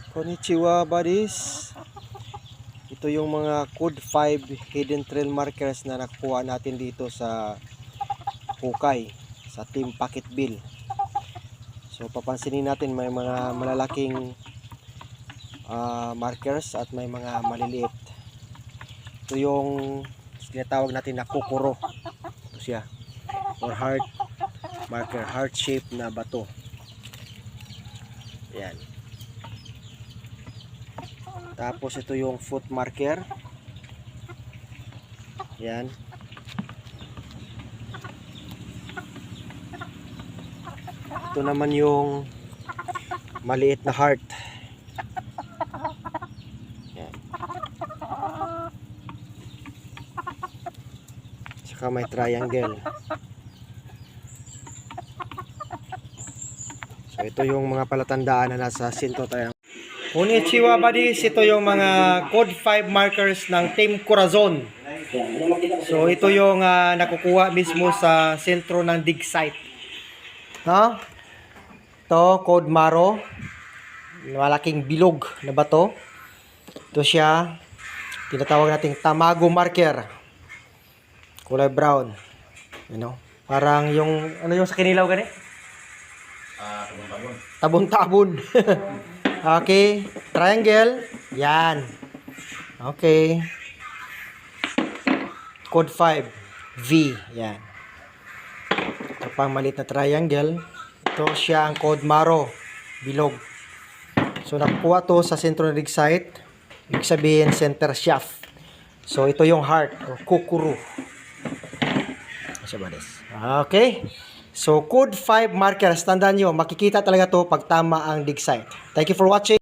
Konnichiwa buddies. Ito yung mga code 5 hidden trail markers na nakuha natin dito sa Hukay, sa Team Pocket Bill. So papansinin natin may mga malalaking markers at may mga maliliit. Ito yung tinatawag natin na kukuro. Ito siya, or heart marker, heart shape na bato. Yan. Tapos ito yung foot marker. Yan. Ito naman yung maliit na heart. Yan. Saka may triangle. So ito yung mga palatandaan na nasa sentro tayo. Konnichiwa buddies, ito yung mga code 5 markers ng Team Corazon. So ito yung nakukuha mismo sa sentro ng dig site. No? Ito, code Maro. Malaking bilog na bato. Ito siya, tinatawag nating Tamago marker. Kulay brown. You know? Parang yung, ano yung sa Kinilaw gani? Tabon-tabon. Okay, triangle, yan. Okay. Code 5, V, yan. Ito pang maliit na triangle. Ito siya ang code Maro, bilog. So nakuha to sa sentro ng dig site. Ibig sabihin center shaft. So ito yung heart o kukuru. Okay. So code 5 markers, tandaan nyo, makikita talaga to pag tama ang dig site. Thank you for watching.